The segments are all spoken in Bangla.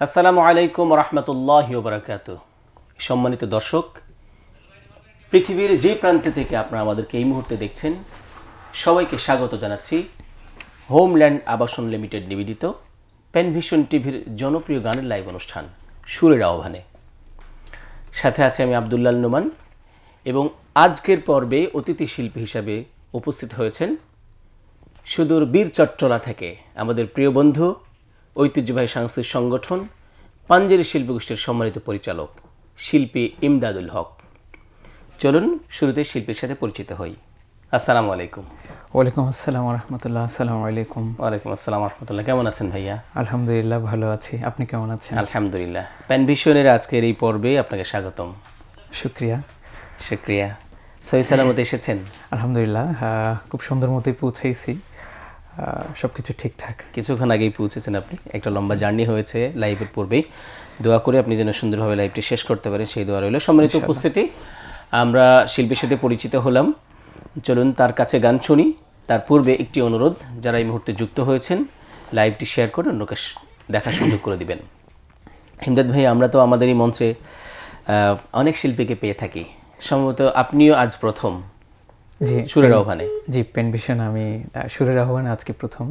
আসসালামু আলাইকুম রহমতুল্লাহি ওয়া বারাকাতুহু। সম্মানিত দর্শক, পৃথিবীর যে প্রান্তে থেকে আপনারা আমাদেরকে এই মুহূর্তে দেখছেন, সবাইকে স্বাগত জানাচ্ছি হোমল্যান্ড আবাসন লিমিটেড নিবেদিত পেনভিশন টিভির জনপ্রিয় গানের লাইভ অনুষ্ঠান সুরের আহ্বানে। সাথে আছে আমি আব্দুল্লাহ নোমান এবং আজকের পর্বে অতিথি শিল্পী হিসাবে উপস্থিত হয়েছেন সুদূর বীর চট্টলা থেকে আমাদের প্রিয় বন্ধু, ঐতিহ্যবাহী সাংস্কৃতিক সংগঠন পাঞ্জেরি শিল্পগোষ্ঠীর সম্মানিত পরিচালক শিল্পী ইমদাদুল হক। চলুন শুরুতে শিল্পীর সাথে পরিচিত হই। আসসালামু আলাইকুম। ওয়ালাইকুম আসসালাম রহমতুল্লাহ। আসসালামু আলাইকুম। ওয়ালাইকুম আসসালাম রহমতুল্লাহ। কেমন আছেন ভাইয়া? আলহামদুলিল্লাহ, ভালো আছি। আপনি কেমন আছেন? আলহামদুলিল্লাহ। পেনভিশনের আজকের এই পর্বে আপনাকে স্বাগতম। শুক্রিয়া। শুক্রিয়া। সহি সালামতে এসেছেন? আলহামদুলিল্লাহ, খুব সুন্দর মতোই পৌঁছেছি, সব কিছু ঠিকঠাক। কিছুক্ষণ আগেই পৌঁছেছেন আপনি। একটা লম্বা জার্নি হয়েছে লাইভের পূর্বেই। দোয়া করে আপনি যেন সুন্দরভাবে লাইভটি শেষ করতে পারেন, সেই দোয়া রইল। সম্মানিত উপস্থিতি, আমরা শিল্পীর সাথে পরিচিত হলাম। চলুন তার কাছে গান শুনি। তার পূর্বে একটি অনুরোধ, যারা এই মুহূর্তে যুক্ত হয়েছেন লাইভটি শেয়ার করে অন্যকে দেখার সুযোগ করে দিবেন। ইমদাদ ভাই, আমরা তো আমাদের এই মঞ্চে অনেক শিল্পীকে পেয়ে থাকি, সম্ভবত আপনিও আজ প্রথম জি সুরের আহ্বানে। জি, পেনভিশন আমি সুরের আহ্বানে আজকে প্রথম।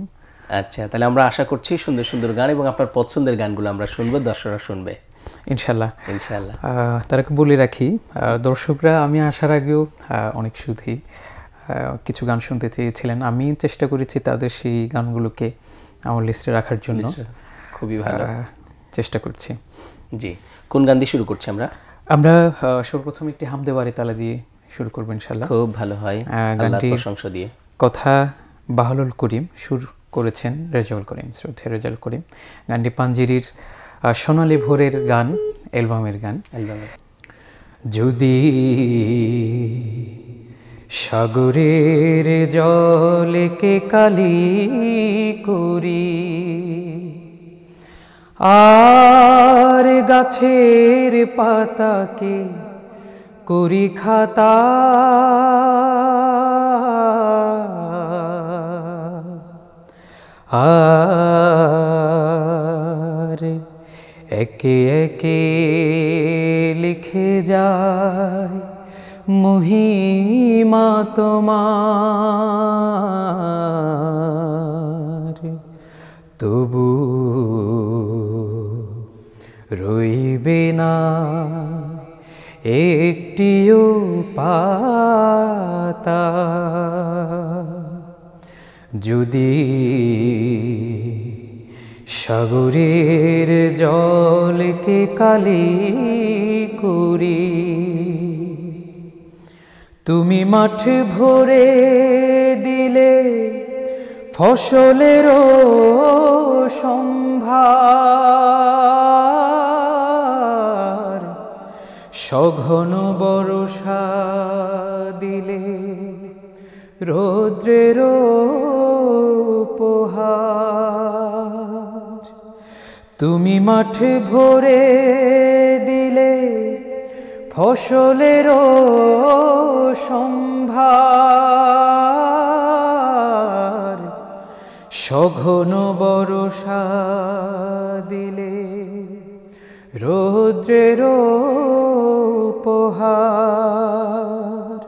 আচ্ছা, তাহলে আমরা আশা করছি সুন্দর সুন্দর গান এবং আপনার পছন্দের গানগুলো আমরা শুনবো, দর্শকরা শুনবে ইনশাল্লাহ। ইনশাআল্লাহ। তারকে বলে রাখি, দর্শকরা আমি আসার আগেও অনেক সুধী কিছু গান শুনতে চেয়েছিলেন। আমি চেষ্টা করেছি তাদের সেই গানগুলোকে আমার লিস্টে রাখার জন্য। খুবই ভালো, চেষ্টা করছি। জি, কোন গান দিয়ে শুরু করছি আমরা? আমরা সর্বপ্রথম একটি হামদে বাড়ি তালা দিয়ে শুরু করবো ইনশাল্লাহ। খুব ভালো হয়, আল্লাহর প্রশংসা দিয়ে। কথা বাহালুল করিম, সুর করেছেন রেজাউল করিম, শ্রদ্ধেয় রেজাউল করিম। গানটি পাঞ্জেরির সোনালী ভোরের গান, অ্যালবামের গান। যদি সাগরের জলকে কালি করি আর গাছের পাতাকে করি খাতা, আর একে একে লিখে যায় মহিমা তোমার, তবু রইবে না একটিও পাতা। যদি সাগরের জলকে কালি করি, তুমি মাঠ ভরে দিলে ফসলেরও সম্ভার, সঘন বর্ষা দিলে রৌদ্রের উপহার, তুমি মাঠ ভরে দিলে ফসলেরও সম্ভার, সঘন বর্ষা দিলে রৌদ্রের উপহার,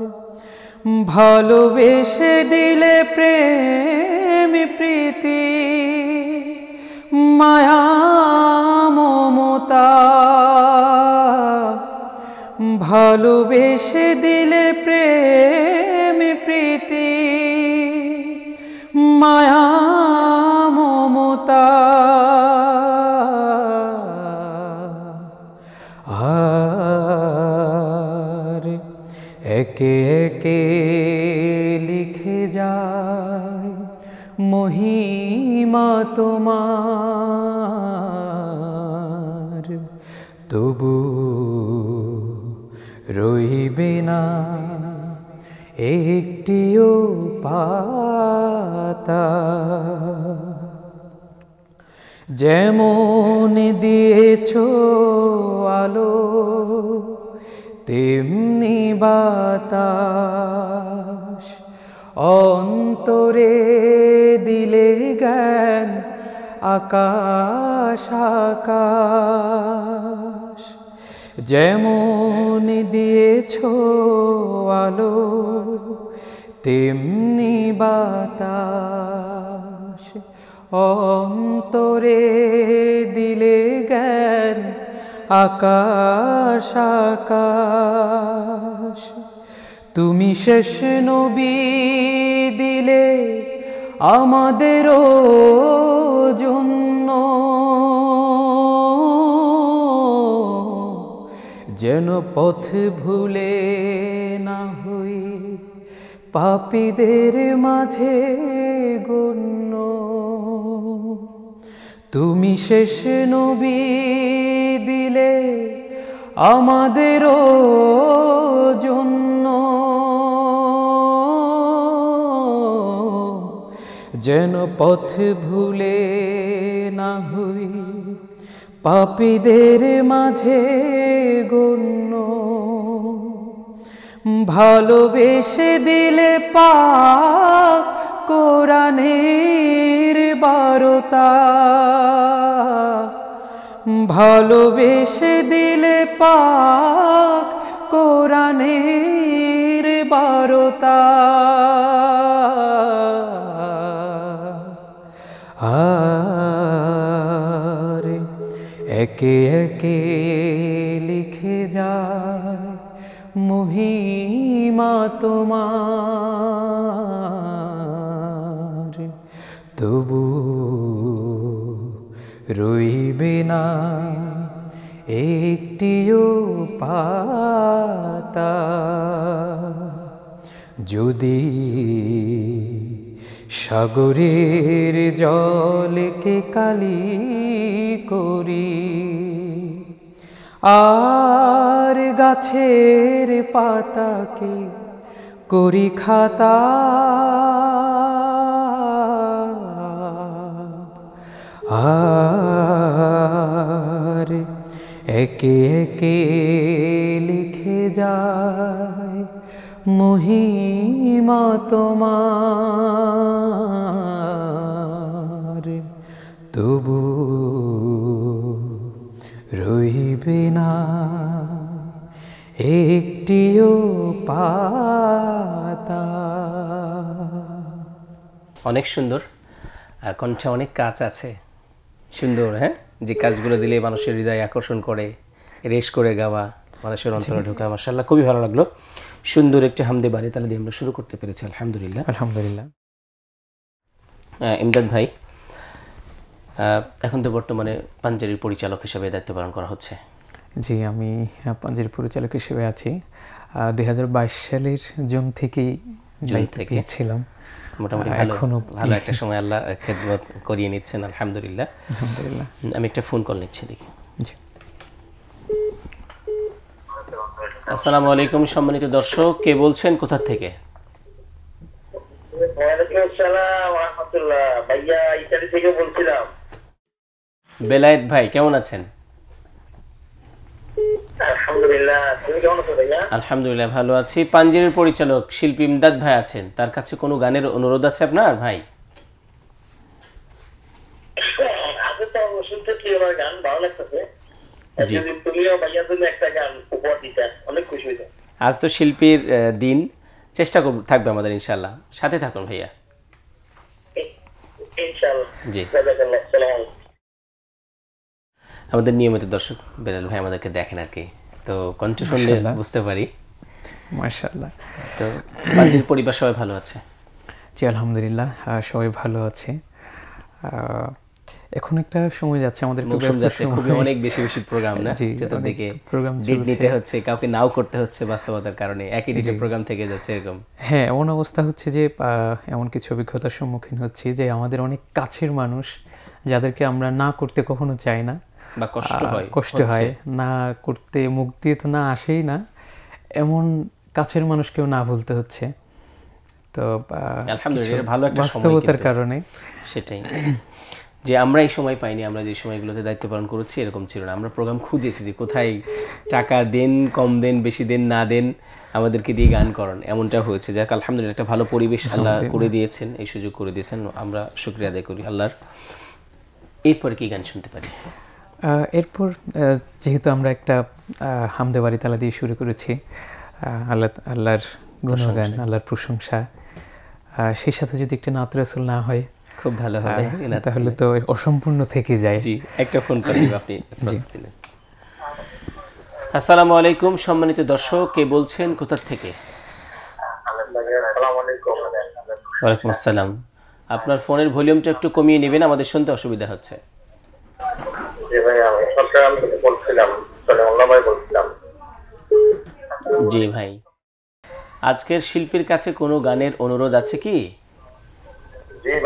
ভালোবেসে দিলে প্রেম প্রীতি মায়া মমতা, ভালোবেসে দিলে প্রেম প্রীতি মায়া মমতা, আর একে একে লিখে যায় মহিমা তোমার, তবু রইবে না একটিও পাতা। যেমন দিয়েছ আলো তেমনি বাতাস, অন্তরে দিলে জ্ঞান আকাশ আকাশ, যেমন দিয়েছ আলো তেমনি বাতাস, অন্তরে দিলে জ্ঞান আকাশ আকাশ। তুমি শেষ নবী দিলে আমাদেরও জন্য, যেন পথ ভুলে না হই পাপীদের মাঝে গণ্য। তুমি শেষ নবী দিলে আমাদেরও জন্য, যেন পথ ভুলে না হই পাপীদের মাঝে গণ্য। ভালোবেসে দিলে পাক কোরআনের বারতা, ভালোবেসে দিলে পাক কোরআনের বারতা। আর একে একে লিখে যায় মহিমা তোমার, তবু রইবে না একটিও পাতা। যদি সাগরের জলকে কালি করি, আর গাছের পাতাকে করি খাতা, আর একে একে লিখে যায় মহিমা তোমার, তবু রইবে না একটিও পাতা। অনেক সুন্দর, কণ্ঠে অনেক কাজ আছে, সুন্দর। হ্যাঁ, যে কাজগুলো দিলে মানুষের হৃদয় আকর্ষণ করে, রেশ করে গাওয়া, মানুষের অন্তরে ঢোকা, মাশাআল্লাহ খুবই ভালো লাগলো। সুন্দর একটি হামদে বাড়ি তাহলে দিয়ে আমরা শুরু করতে পেরেছি, আলহামদুলিল্লাহ। আলহামদুলিল্লাহ। ইমদাদ ভাই, এখন তো বর্তমানে পাঞ্জেরির পরিচালক হিসেবে দায়িত্ব পালন করা হচ্ছে। জি, আমি পাঞ্জেরির পরিচালক হিসেবে আছি। 2022 সালের জুন থেকেই ছিলাম। মোটামুটি ভালো একটা সময় আল্লাহ খেদমত করিয়ে নিচ্ছেন, আলহামদুলিল্লাহ। আলহামদুলিল্লাহ। আমি একটা ফোন কল নিচ্ছি, দেখি। জি, আসসালামু আলাইকুম সম্মানিত দর্শক, কে বলছেন, কোথা থেকে? ওয়ালাইকুম আসসালাম ওয়া রাহমাতুল্লাহ। ভাইয়া ইতালি থেকে বলছিলাম। বেলায়েত ভাই, কেমন আছেন? আলহামদুলিল্লাহ, তুমি কেমন আছো ভাইয়া? আলহামদুলিল্লাহ ভালো আছি। পাঞ্জেরির পরিচালক শিল্পী ইমদাদ ভাই আছেন, তার কাছে কোনো গানের অনুরোধ আছে আপনার ভাই? আগে তো শুনতে কি আমার গান ভালো লাগতেছে, যদি তুমিও ভাইয়ার জন্য একটা গান উপহার দিতে অনেক খুশি হইতাম। আজ তো শিল্পীর দিন, চেষ্টা করব, থাকবে আমাদের ইনশাআল্লাহ। সাথে থাকুন ভাইয়া। ইনশাআল্লাহ। জি, জাযাকাল্লাহ। আসসালামু আলাইকুম। আমাদের নিয়মিত দর্শক বেলাল ভাই আমাদেরকে দেখেন আর কি, তো কণ্ঠ শুনলে বুঝতে পারি। মাশাআল্লাহ। তো পাঞ্জেরির পরিবার সবাই ভালো আছে? জি, আলহামদুলিল্লাহ, সবাই ভালো আছে। এখন একটা সময় যাচ্ছে আমাদের, খুবই অনেক বেশি বেশি প্রোগ্রাম না, চতুর্দিকে প্রোগ্রাম নিতে হচ্ছে, কাউকে নাও করতে হচ্ছে বাস্তবতার কারণে, একই দিকে প্রোগ্রাম থেকে যাচ্ছে এরকম। হ্যাঁ, এমন অবস্থা হচ্ছে যে এমন কিছু অভিজ্ঞতার সম্মুখীন হচ্ছি যে আমাদের অনেক কাছের মানুষ যাদেরকে আমরা না করতে কখনো চাই না, বা কষ্ট হয় না করতে, মুখ দিয়ে তো না আসেই না, এমন কাছের মানুষকেও না ভুলতে হচ্ছে। তো আলহামদুলিল্লাহ ভালো একটা বাস্তবতার কারণে সেটাই যে আমরা এই সময় পাইনি, আমরা যে সময়গুলোতে দায়িত্ব পালন করেছি এরকম ছিল না। আমরা প্রোগ্রাম খুঁজেছি যে কোথায় টাকা দেন, কম দেন, বেশি দেন, না দেন, আমাদেরকে দিয়ে গান করেন, এমনটা হয়েছে। যাক আলহামদুলিল্লাহ, একটা ভালো পরিবেশ আল্লাহ করে দিয়েছেন, এই সুযোগ করে দিয়েছেন, আমরা শুকরিয়া আদায় করি আল্লাহর। এরপরে কি গান শুনতে পারি? এরপর যেহেতু আমরা একটা হামদে বাড়ি তালা দিয়ে শুরু করেছি, আল্লাহর গুণগান, আল্লাহর প্রশংসা, সেই সাথে যদি একটা নাত রাসূল না হয় খুব ভালো হবে, তাহলে তো অসম্পূর্ণ থেকে যায়। জি, একটা ফোন করে দিব, আপনি প্রস্তুতি নেন। আসসালামু আলাইকুম সম্মানিত দর্শক, কে বলছেন, কোথা থেকে? আসসালামু আলাইকুম। ওয়ালাইকুম আসসালাম। আপনার ফোনের ভলিউমটা একটু কমিয়ে নেবেন, আমাদের শুনতে অসুবিধা হচ্ছে। জি ভাই, আমি চট্টগ্রাম থেকে বলছিলাম, সলিমুল্লাহ ভাই বলছিলাম। জি ভাই, আজকের শিল্পীর কাছে কোনো গানের অনুরোধ আছে কি? জি ভাই।